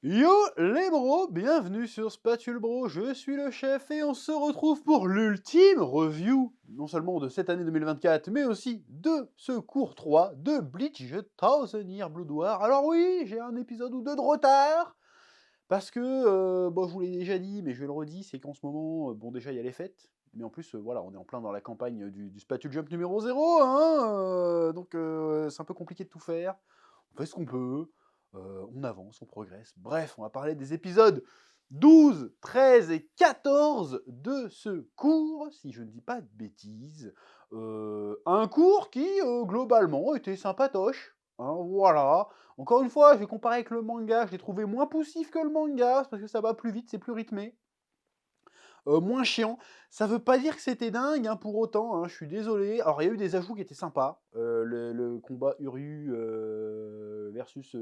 Yo les bros, bienvenue sur Spatule Bro, je suis le chef et on se retrouve pour l'ultime review, non seulement de cette année 2024, mais aussi de ce cours 3 de Bleach The Thousand Year Blood War. Alors oui, j'ai un épisode ou deux de retard, parce que, bon je vous l'ai déjà dit, mais je le redis, c'est qu'en ce moment, bon déjà il y a les fêtes, mais en plus, voilà, on est en plein dans la campagne du Spatule Jump numéro 0, hein, donc c'est un peu compliqué de tout faire. On fait ce qu'on peut, on avance, on progresse. Bref, on va parler des épisodes 12, 13 et 14 de ce cours, si je ne dis pas de bêtises. Un cours qui, globalement, était sympatoche. Hein, voilà. Encore une fois, je vais comparer avec le manga, je l'ai trouvé moins poussif que le manga, parce que ça va plus vite, c'est plus rythmé. Moins chiant. Ça veut pas dire que c'était dingue, hein, pour autant, hein, je suis désolé. Alors, il y a eu des ajouts qui étaient sympas. Le combat Uryu versus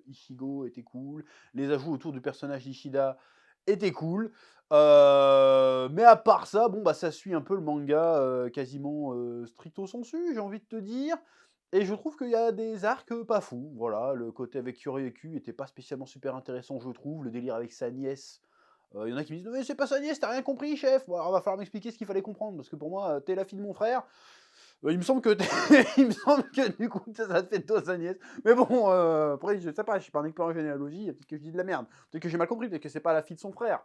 Ichigo était cool. Les ajouts autour du personnage d'Ishida étaient cool. Mais à part ça, bon, bah, ça suit un peu le manga quasiment stricto sensu, j'ai envie de te dire. Et je trouve qu'il y a des arcs pas fous. Voilà, le côté avec Kurieku était pas spécialement super intéressant, je trouve. Le délire avec sa nièce. Il y en a qui me disent «Non mais c'est pas sa nièce, t'as rien compris chef!» Bon, alors va falloir m'expliquer ce qu'il fallait comprendre, parce que pour moi, t'es la fille de mon frère. Il me semble que il me semble que du coup, ça te fait de toi sa nièce. Mais bon, après je sais pas, je suis pas un expert en généalogie, peut-être que je dis de la merde. Peut-être que j'ai mal compris, peut-être que c'est pas la fille de son frère.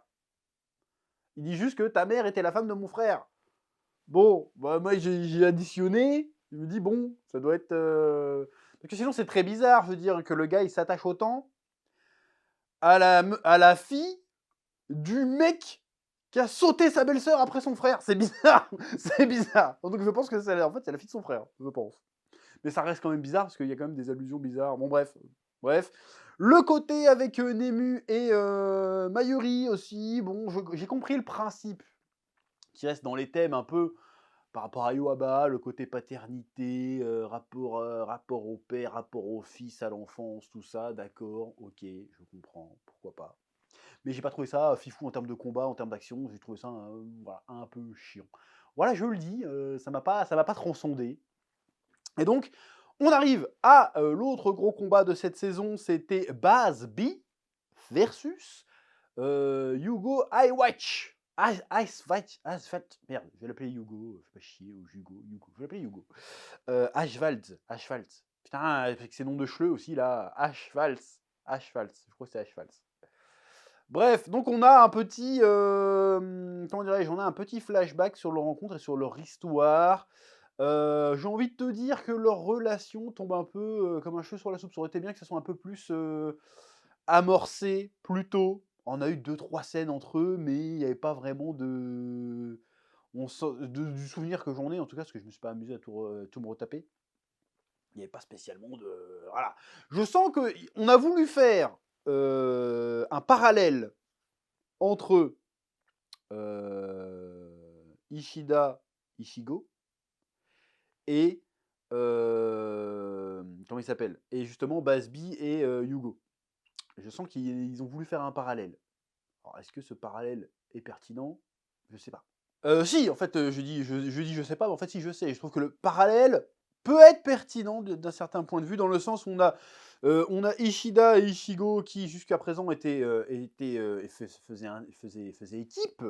Il dit juste que ta mère était la femme de mon frère. Bon, bah moi j'ai additionné, je me dis bon, ça doit être, parce que sinon c'est très bizarre, je veux dire, que le gars il s'attache autant à la fille du mec qui a sauté sa belle-sœur après son frère. C'est bizarre, c'est bizarre. Donc je pense que c'est en fait c'est la fille de son frère, je pense. Mais ça reste quand même bizarre parce qu'il y a quand même des allusions bizarres. Bon bref. Le côté avec Nemu et Mayuri aussi. Bon, j'ai compris le principe qui reste dans les thèmes un peu par rapport à Yobaba, le côté paternité, rapport au père, rapport au fils, à l'enfance, tout ça, d'accord, ok, je comprends, pourquoi pas. Mais j'ai pas trouvé ça fifou en termes de combat, en termes d'action, j'ai trouvé ça voilà, un peu chiant. Voilà, je le dis, ça m'a pas transcendé. Et donc, on arrive à l'autre gros combat de cette saison, c'était Baz B versus Hugo Iwatch. Asphalt, merde, je vais l'appeler Hugo, fais pas chier, ou Hugo, je vais l'appeler Hugo. Ashvald. Putain, avec ses noms de chleux aussi, là, Ashvald, je crois que c'est Ashvald. Bref, donc on a un petit, comment dirais-je, on a un petit flashback sur leur rencontre et sur leur histoire. J'ai envie de te dire que leur relation tombe un peu comme un cheveu sur la soupe. Ça aurait été bien que ça soit un peu plus amorcé plus tôt. On a eu 2-3 scènes entre eux, mais il n'y avait pas vraiment de... du souvenir que j'en ai, en tout cas, parce que je me suis pas amusé à tout me retaper. Il n'y avait pas spécialement de... Voilà. Je sens qu'on a voulu faire un parallèle entre Ishida, Ishigo et comment il s'appelle? Et justement Basby et Hugo. Je sens qu'ils ont voulu faire un parallèle. Alors est-ce que ce parallèle est pertinent? Je sais pas. Si, en fait, je sais pas, mais en fait si je sais. Je trouve que le parallèle peut être pertinent d'un certain point de vue, dans le sens où on a Ishida et Ichigo qui jusqu'à présent faisaient équipe.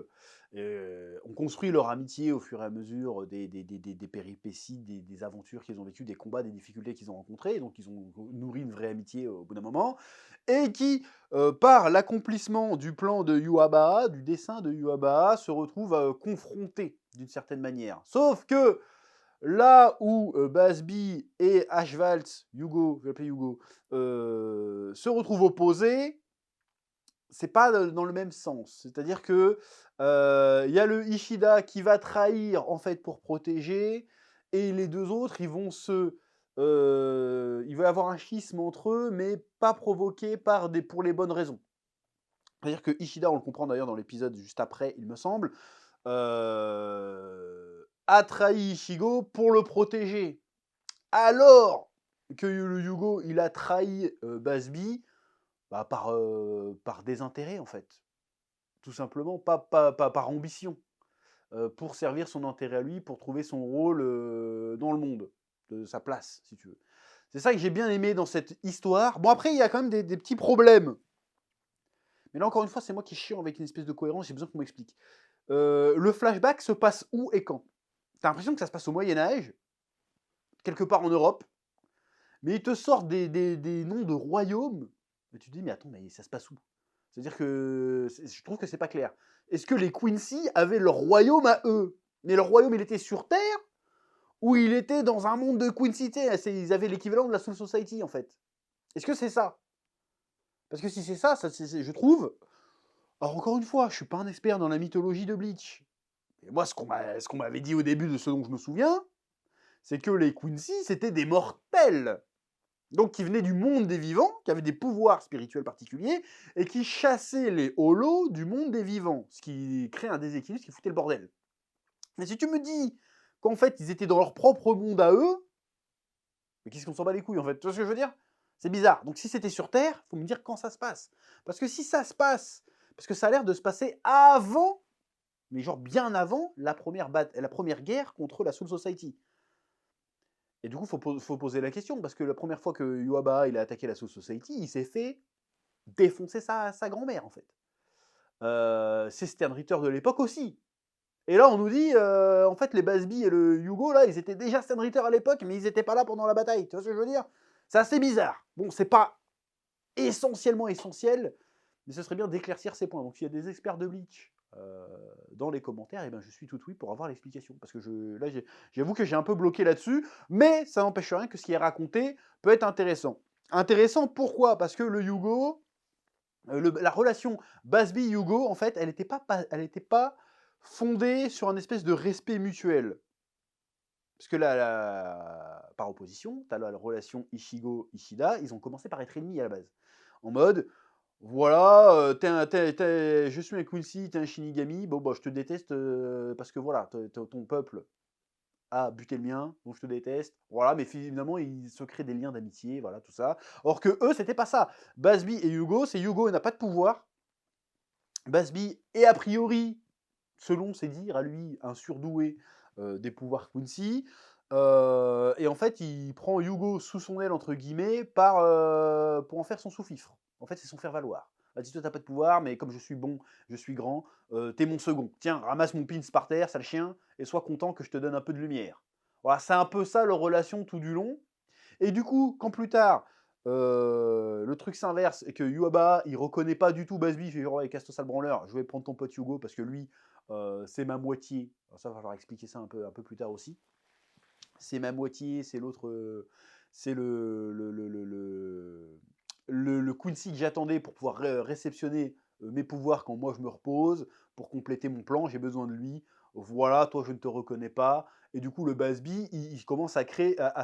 On construit leur amitié au fur et à mesure des péripéties, des aventures qu'ils ont vécues, des combats, des difficultés qu'ils ont rencontrées. Donc ils ont nourri une vraie amitié au bout d'un moment. Et qui, par l'accomplissement du plan de Yuaba, du dessin de Yuaba, se retrouvent confrontés d'une certaine manière. Sauf que là où Basby et Ashvaltz, Hugo, je vais l'appeler Hugo, se retrouvent opposés, c'est pas dans le même sens. C'est-à-dire que il y a le Ishida qui va trahir en fait pour protéger, et les deux autres, il va y avoir un schisme entre eux, mais pas provoqué pour les bonnes raisons. C'est-à-dire que Ishida, on le comprend d'ailleurs dans l'épisode juste après, il me semble, a trahi Ichigo pour le protéger. Alors que le Yugo, il a trahi Basby bah, par désintérêt, en fait. Tout simplement, pas par ambition. Pour servir son intérêt à lui, pour trouver son rôle dans le monde, sa place, si tu veux. C'est ça que j'ai bien aimé dans cette histoire. Bon, après, il y a quand même des petits problèmes Mais là, encore une fois, c'est moi qui chiant avec une espèce de cohérence, j'ai besoin qu'on m'explique. Le flashback se passe où et quand? T'as l'impression que ça se passe au Moyen-Âge, quelque part en Europe, mais ils te sortent des noms de royaumes. Mais tu te dis, mais attends, mais ça se passe où? C'est-à-dire que je trouve que c'est pas clair. Est-ce que les Quincy avaient leur royaume à eux? Mais leur royaume, il était sur Terre ou il était dans un monde de Quincy? Ils avaient l'équivalent de la Soul Society, en fait. Est-ce que c'est ça? Parce que si c'est ça, je trouve. Alors, encore une fois, je suis pas un expert dans la mythologie de Bleach. Et moi, ce qu'on m'avait dit au début de ce dont je me souviens, c'est que les Quincy, c'était des mortels. Donc, qui venaient du monde des vivants, qui avaient des pouvoirs spirituels particuliers, et qui chassaient les holos du monde des vivants. Ce qui crée un déséquilibre, ce qui foutait le bordel. Mais si tu me dis qu'en fait, ils étaient dans leur propre monde à eux, mais qu'est-ce qu'on s'en bat les couilles, en fait? Tu vois ce que je veux dire? C'est bizarre. Donc, si c'était sur Terre, faut me dire quand ça se passe. Parce que si ça se passe, parce que ça a l'air de se passer avant, mais genre bien avant la première guerre contre la Soul Society. Et du coup, faut poser la question, parce que la première fois que Yuaba il a attaqué la Soul Society, il s'est fait défoncer sa grand-mère, en fait. C'est Stern Ritter de l'époque aussi. Et là, on nous dit, en fait, les Basby et le Yugo, là, ils étaient déjà Stern Ritter à l'époque, mais ils n'étaient pas là pendant la bataille. Tu vois ce que je veux dire? C'est assez bizarre. Bon, c'est pas essentiellement essentiel, mais ce serait bien d'éclaircir ces points. Donc, s'il y a des experts de Bleach dans les commentaires, eh ben, je suis tout oui pour avoir l'explication. Parce que là, j'avoue que j'ai un peu bloqué là-dessus, mais ça n'empêche rien que ce qui est raconté peut être intéressant. Intéressant, pourquoi? Parce que le Yugo, la relation Basby-Yugo, en fait, elle n'était pas fondée sur un espèce de respect mutuel. Parce que là, par opposition, tu as la relation Ichigo-Ishida, ils ont commencé par être ennemis à la base. En mode, voilà, je suis un Quincy, t'es un Shinigami, bon, bah, je te déteste parce que voilà, ton peuple a buté le mien, donc je te déteste. Voilà, mais finalement, ils se créent des liens d'amitié, voilà, tout ça. Or que eux, c'était pas ça. Basby et Yugo, c'est Yugo n'a pas de pouvoir. Basby est a priori, selon ses dires à lui, un surdoué des pouvoirs Quincy. Et en fait, il prend Yugo sous son aile, entre guillemets, pour en faire son sous-fifre. En fait, c'est son faire-valoir. Ah, dis toi, t'as pas de pouvoir, mais comme je suis bon, je suis grand, t'es mon second. Tiens, ramasse mon pins par terre, sale chien, et sois content que je te donne un peu de lumière. Voilà, c'est un peu ça leur relation tout du long. Et du coup, quand plus tard, le truc s'inverse et que Yuaba, il reconnaît pas du tout Basby, il fait genre, ouais, casse-toi sale branleur, je vais prendre ton pote Yugo parce que lui, c'est ma moitié. Alors ça, va falloir expliquer ça un peu plus tard aussi. C'est ma moitié, c'est l'autre, c'est le Quincy que j'attendais pour pouvoir réceptionner mes pouvoirs quand moi je me repose, pour compléter mon plan, j'ai besoin de lui. Voilà, toi je ne te reconnais pas. Et du coup, le Basby, il commence à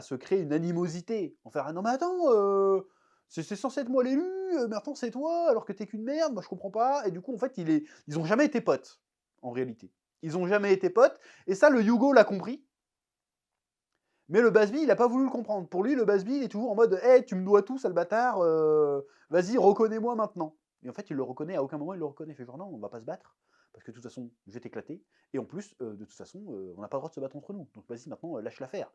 se créer une animosité. En faire, ah non mais attends, c'est censé être moi l'élu, mais attends c'est toi, alors que t'es qu'une merde, moi je comprends pas. Et du coup, en fait, ils ont jamais été potes, en réalité. Ils ont jamais été potes. Et ça, le Yugo l'a compris. Mais le Basby, il a pas voulu le comprendre. Pour lui, le Basby, il est toujours en mode hey, tu me dois tout, sale bâtard, vas-y, reconnais-moi maintenant. Et en fait, il le reconnaît, à aucun moment il le reconnaît. Il fait genre non, on va pas se battre, parce que de toute façon, je vais t'éclater. Et en plus, de toute façon, on n'a pas le droit de se battre entre nous. Donc vas-y, maintenant, lâche l'affaire.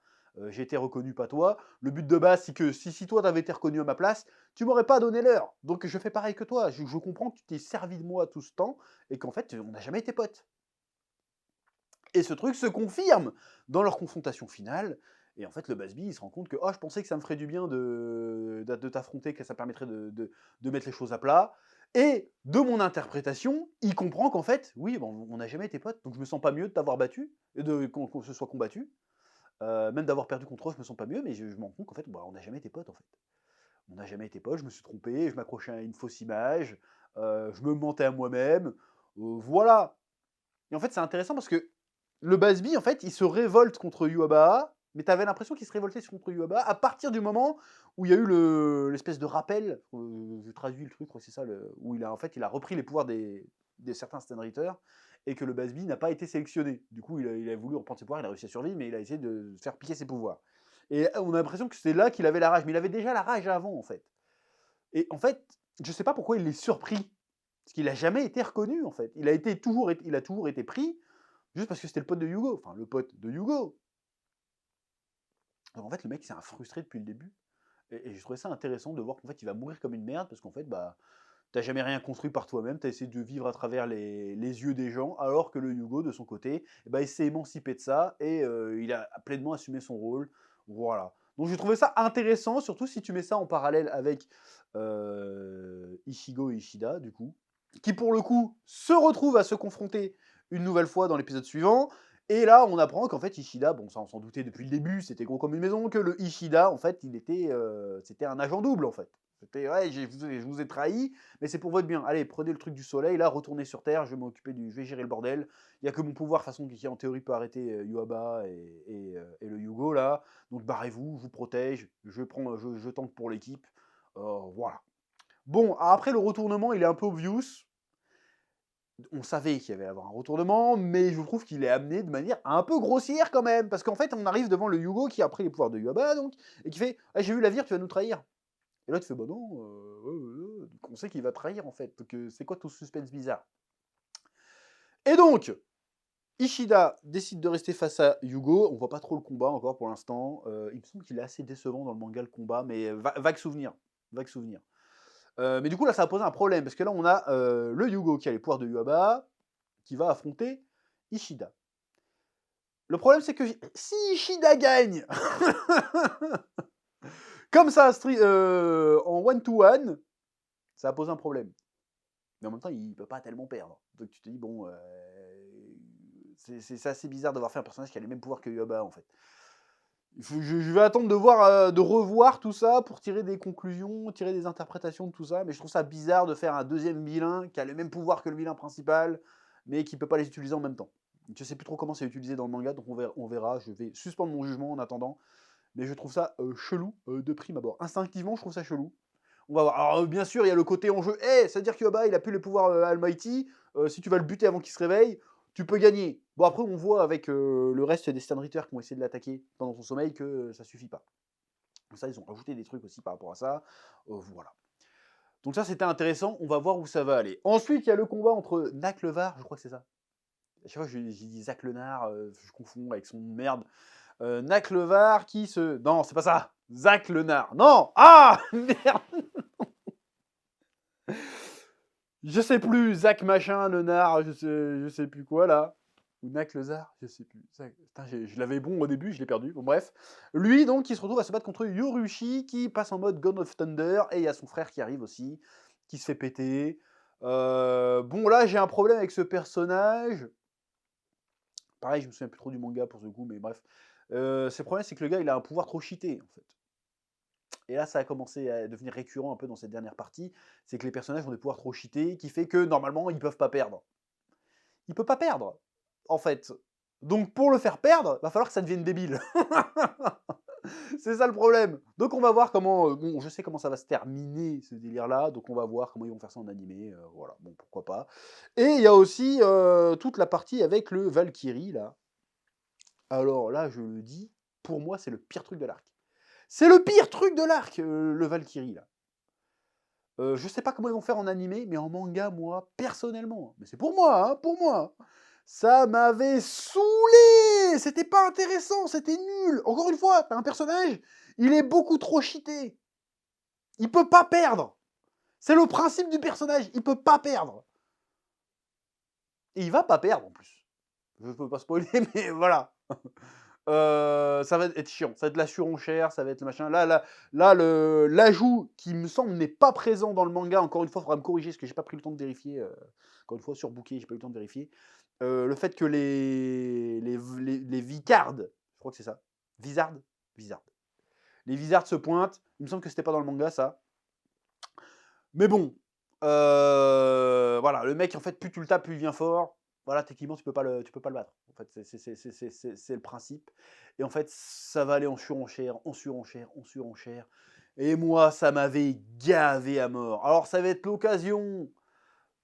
J'ai été reconnu, pas toi. Le but de base, c'est que si toi t'avais été reconnu à ma place, tu m'aurais pas donné l'heure. Donc je fais pareil que toi. Je comprends que tu t'es servi de moi tout ce temps, et qu'en fait, on n'a jamais été potes. Et ce truc se confirme dans leur confrontation finale. Et en fait, le Basby, il se rend compte que oh, je pensais que ça me ferait du bien de t'affronter, que ça permettrait de mettre les choses à plat. Et de mon interprétation, il comprend qu'en fait, oui, bon, on n'a jamais été potes, donc je me sens pas mieux de t'avoir battu, qu'on se soit combattu. Même d'avoir perdu contre eux, je me sens pas mieux, mais je me rends compte qu'en fait, bah, on n'a jamais été potes, en fait. On n'a jamais été potes, je me suis trompé, je m'accrochais à une fausse image, je me mentais à moi-même, voilà. Et en fait, c'est intéressant parce que le Basby, en fait, il se révolte contre Yuaba, mais tu avais l'impression qu'il se révoltait contre Yuaba à partir du moment où il y a eu l'espèce de rappel, je traduis le truc, c'est ça, où il a repris les pouvoirs des certains Stenritter, et que le Basby n'a pas été sélectionné. Du coup, il a voulu reprendre ses pouvoirs, il a réussi à survivre, mais il a essayé de faire piquer ses pouvoirs. Et on a l'impression que c'est là qu'il avait la rage, mais il avait déjà la rage avant, en fait. Et en fait, je sais pas pourquoi il est surpris, parce qu'il a jamais été reconnu, en fait. Il a toujours été pris, juste parce que c'était le pote de Yugo. Enfin, le pote de Yugo. Donc en fait, le mec, c'est un frustré depuis le début. Et je trouvais ça intéressant de voir qu'en fait, il va mourir comme une merde, parce qu'en fait, bah, T'as jamais rien construit par toi-même, tu as essayé de vivre à travers les yeux des gens, alors que le Yugo, de son côté, eh ben, il s'est émancipé de ça et il a pleinement assumé son rôle. Voilà. Donc j'ai trouvé ça intéressant, surtout si tu mets ça en parallèle avec Ichigo et Ishida, du coup, qui pour le coup se retrouvent à se confronter une nouvelle fois dans l'épisode suivant. Et là, on apprend qu'en fait, Ishida, bon, ça on s'en doutait depuis le début, c'était gros comme une maison, que le Ishida, en fait, c'était un agent double, en fait. C'était, ouais, je vous ai trahi, mais c'est pour votre bien. Allez, prenez le truc du soleil, là, retournez sur Terre, je vais gérer le bordel. Il n'y a que mon pouvoir, de toute façon, qui en théorie peut arrêter Yuaba et le Yugo, là. Donc barrez-vous, je vous protège, je tank pour l'équipe. Voilà. Bon, après, le retournement, il est un peu obvious. On savait qu'il y avait avoir un retournement, mais je trouve qu'il est amené de manière un peu grossière quand même, parce qu'en fait, on arrive devant le Yugo qui a pris les pouvoirs de Yuaba, donc, et qui fait ah, j'ai vu la vire, tu vas nous trahir. Et là, tu fais bah non, on sait qu'il va trahir en fait, donc c'est quoi tout ce suspense bizarre. Et donc, Ishida décide de rester face à Yugo, on voit pas trop le combat encore pour l'instant, il me semble qu'il est assez décevant dans le manga le combat, mais vague souvenir, vague souvenir. Mais du coup, là, ça va poser un problème, parce que là, on a le Yugo qui a les pouvoirs de Yuaba, qui va affronter Ishida. Le problème, c'est que si Ishida gagne, comme ça, en one-to-one, ça va poser un problème. Mais en même temps, il ne peut pas tellement perdre. Donc tu te dis, bon, c'est assez bizarre d'avoir fait un personnage qui a les mêmes pouvoirs que Yuaba, en fait. Je vais attendre de voir, de revoir tout ça pour tirer des conclusions, tirer des interprétations de tout ça. Mais je trouve ça bizarre de faire un deuxième vilain qui a le même pouvoir que le vilain principal, mais qui ne peut pas les utiliser en même temps. Je ne sais plus trop comment c'est utilisé dans le manga, donc on verra. Je vais suspendre mon jugement en attendant. Mais je trouve ça chelou de prime abord. Instinctivement, je trouve ça chelou. On va voir. Alors, bien sûr, il y a le côté enjeu. C'est-à-dire que Yoba, il a plus les pouvoirs Almighty. Si tu vas le buter avant qu'il se réveille, tu peux gagner. Bon, après, on voit avec le reste des Stand Ritter qui ont essayé de l'attaquer pendant son sommeil que ça suffit pas. Ça, ils ont rajouté des trucs aussi par rapport à ça. Voilà. Donc ça, c'était intéressant. On va voir où ça va aller. Ensuite, il y a le combat entre Naklevar, je crois que c'est ça. À chaque fois, j'ai dit Zach Lenard, je confonds avec son merde. Naklevar qui se... Non, c'est pas ça. Zach Lenard. Non. Ah merde. Je sais plus. Zach machin, Lenard, je sais plus quoi là. Ou Naklezar, je sais plus. Putain, je l'avais bon au début, je l'ai perdu. Bon, bref. Lui, donc, qui se retrouve à se battre contre Yorushi, qui passe en mode God of Thunder, et il y a son frère qui arrive aussi, qui se fait péter. Bon, là, j'ai un problème avec ce personnage. Pareil, je me souviens plus trop du manga pour ce coup, mais bref. Le problème, c'est que le gars, il a un pouvoir trop cheaté, en fait. Et là, ça a commencé à devenir récurrent un peu dans cette dernière partie. C'est que les personnages ont des pouvoirs trop cheatés, qui fait que, normalement, ils peuvent pas perdre. Il peut pas perdre, en fait. Donc, pour le faire perdre, va falloir que ça devienne débile. C'est ça le problème. Donc, on va voir comment... bon, je sais comment ça va se terminer, ce délire-là. Donc, on va voir comment ils vont faire ça en animé. Voilà, bon, pourquoi pas. Et il y a aussi toute la partie avec le Valkyrie, là. Alors là, je le dis, pour moi, c'est le pire truc de l'arc. C'est le pire truc de l'arc, le Valkyrie, là. Je sais pas comment ils vont faire en animé, mais en manga, moi, personnellement, mais c'est pour moi, hein, pour moi, ça m'avait saoulé. C'était pas intéressant, c'était nul. Encore une fois, t'as un personnage, il est beaucoup trop cheaté. Il peut pas perdre. C'est le principe du personnage, il peut pas perdre. Et il va pas perdre, en plus. Je peux pas spoiler, mais voilà. Ça va être chiant, ça va être la surenchère, ça va être le machin. Là, l'ajout qui me semble n'est pas présent dans le manga, encore une fois, il faudra me corriger parce que j'ai pas pris le temps de vérifier. Encore une fois, sur Booké, j'ai pas eu le temps de vérifier. Le fait que les Vicards, je crois que c'est ça, Vizard. Les Vizards se pointent, il me semble que c'était pas dans le manga ça. Mais bon, voilà, le mec en fait, plus tu le tapes, plus il vient fort. Voilà, techniquement, tu peux pas le battre. En fait, c'est le principe. Et en fait, ça va aller en surenchère, en surenchère, en surenchère. Et moi, ça m'avait gavé à mort. Alors, ça va être l'occasion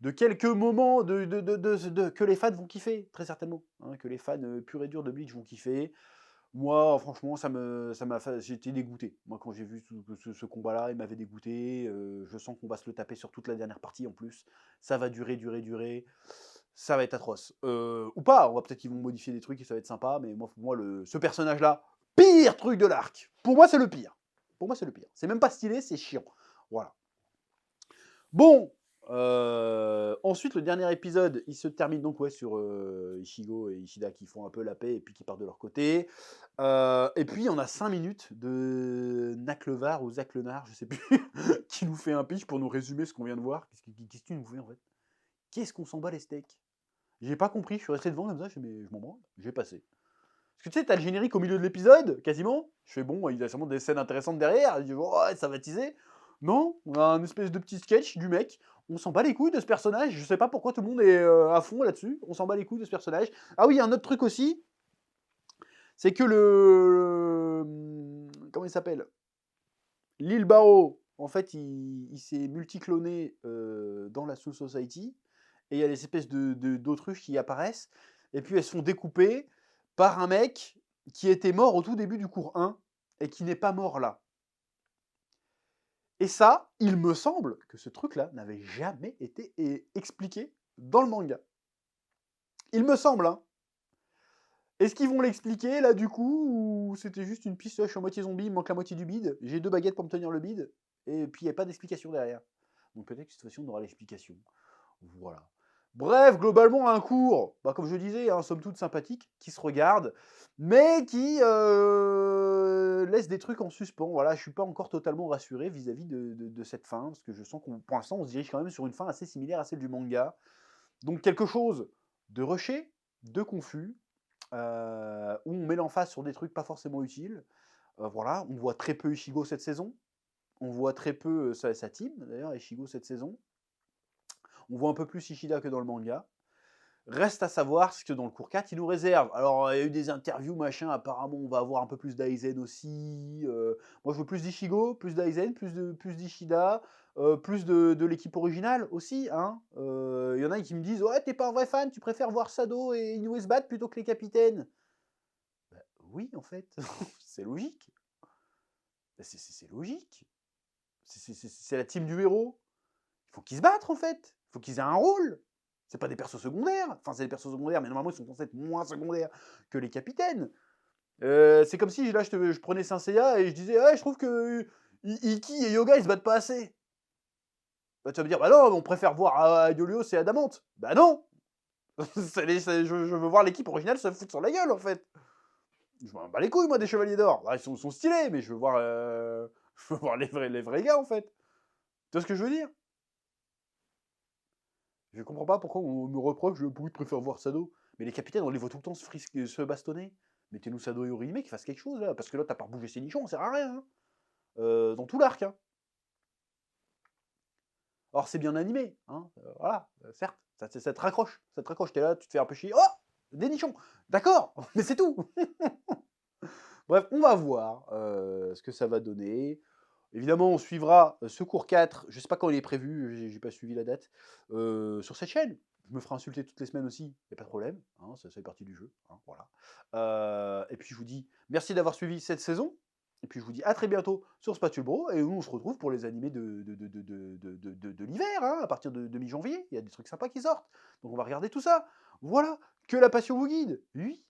de quelques moments que les fans vont kiffer, très certainement. Hein, que les fans purs et durs de Bleach vont kiffer. Moi, franchement, j'ai été dégoûté. Moi, quand j'ai vu ce combat-là, il m'avait dégoûté. Je sens qu'on va se le taper sur toute la dernière partie en plus. Ça va durer. Ça va être atroce. Ou pas, peut-être qu'ils vont modifier des trucs et ça va être sympa, mais moi, pour moi, ce personnage-là, pire truc de l'arc. Pour moi, c'est le pire. C'est même pas stylé, c'est chiant. Voilà. Bon, Ensuite, le dernier épisode, il se termine donc ouais, sur Ichigo et Ishida qui font un peu la paix et puis qui partent de leur côté. Et puis, on a 5 minutes de Naklevar ou Zach Lenard, je sais plus, qui nous fait un pitch pour nous résumer ce qu'on vient de voir. Qu'est-ce qu'il nous fait en fait? Qu'est-ce qu'on s'en bat les steaks? J'ai pas compris, je suis resté devant comme ça, je fais, mais je m'en branle, j'ai passé. Parce que tu sais, t'as le générique au milieu de l'épisode, quasiment. Je fais bon, il y a sûrement des scènes intéressantes derrière. Je dis, oh, ouais, ça va teaser. Non, on a un espèce de petit sketch du mec. On s'en bat les couilles de ce personnage. Je sais pas pourquoi tout le monde est à fond là-dessus. On s'en bat les couilles de ce personnage. Ah oui, un autre truc aussi, c'est que comment il s'appelle? Lil Barrow, en fait, il s'est multicloné dans la Soul Society. Et il y a des espèces d'autruches qui apparaissent. Et puis elles se font découper par un mec qui était mort au tout début du cours 1 et qui n'est pas mort là. Et ça, il me semble que ce truc-là n'avait jamais été expliqué dans le manga. Il me semble, hein. Est-ce qu'ils vont l'expliquer là du coup ou c'était juste une piste, je suis à moitié zombie, il me manque la moitié du bide, j'ai 2 baguettes pour me tenir le bide, et puis il n'y a pas d'explication derrière. Donc peut-être que cette fois-ci on aura l'explication. Voilà. Bref, globalement un cours, bah, comme je disais, hein, somme toute sympathique, qui se regarde, mais qui laisse des trucs en suspens. Voilà, je suis pas encore totalement rassuré vis-à-vis de cette fin, parce que je sens qu'on, pour l'instant, on se dirige quand même sur une fin assez similaire à celle du manga. Donc quelque chose de rushé, de confus, où on met l'emphase sur des trucs pas forcément utiles. Voilà, on voit très peu Ichigo cette saison. On voit très peu sa team, d'ailleurs, Ichigo cette saison. On voit un peu plus Ishida que dans le manga. Reste à savoir ce que dans le cours 4, il nous réserve. Alors, il y a eu des interviews, machin, apparemment, on va avoir un peu plus d'Aizen aussi. Moi, je veux plus d'Ichigo, plus d'Aizen, plus d'Ishida, plus de l'équipe originale aussi. Hein. Y en a qui me disent, ouais, t'es pas un vrai fan, tu préfères voir Sado et Inoue se battre plutôt que les capitaines. Bah, oui, en fait, c'est logique. Bah, c'est logique. C'est la team du héros. Il faut qu'ils se battent, en fait. Il faut qu'ils aient un rôle. C'est pas des persos secondaires. Enfin, c'est des persos secondaires, mais normalement, ils sont censés être moins secondaires que les capitaines. C'est comme si là, je prenais Saint Seiya et je disais, ouais, je trouve que Iki et Yoga, ils se battent pas assez. Bah, tu vas me dire, bah non, on préfère voir Yolios et Adamante. Bah non. Je veux voir l'équipe originale se foutre sur la gueule, en fait. Je m'en bats les couilles, moi, des Chevaliers d'Or. Bah, ils sont stylés, mais je veux voir, je veux voir les vrais gars, en fait. Tu vois ce que je veux dire? Je comprends pas pourquoi on me reproche de oui, préfère voir Sado. Mais les capitaines, on les voit tout le temps se bastonner. Mettez-nous Sado et Orihime qui fassent quelque chose là, parce que là, t'as pas bougé ses nichons, ça sert à rien. Hein. Dans tout l'arc. Hein. Alors c'est bien animé, hein, voilà, certes, ça te raccroche, t'es là, tu te fais un peu chier. Oh, des nichons, d'accord, mais c'est tout. Bref, on va voir ce que ça va donner. Évidemment, on suivra ce cours 4, je sais pas quand il est prévu, j'ai pas suivi la date, sur cette chaîne. Je me ferai insulter toutes les semaines aussi, il n'y a pas de problème, hein, ça fait partie du jeu. Hein, voilà. Et puis je vous dis merci d'avoir suivi cette saison. Et puis je vous dis à très bientôt sur Spatule Bro. Et nous, on se retrouve pour les animés de l'hiver, hein, à partir de mi-janvier. Il y a des trucs sympas qui sortent. Donc on va regarder tout ça. Voilà, que la passion vous guide. Oui.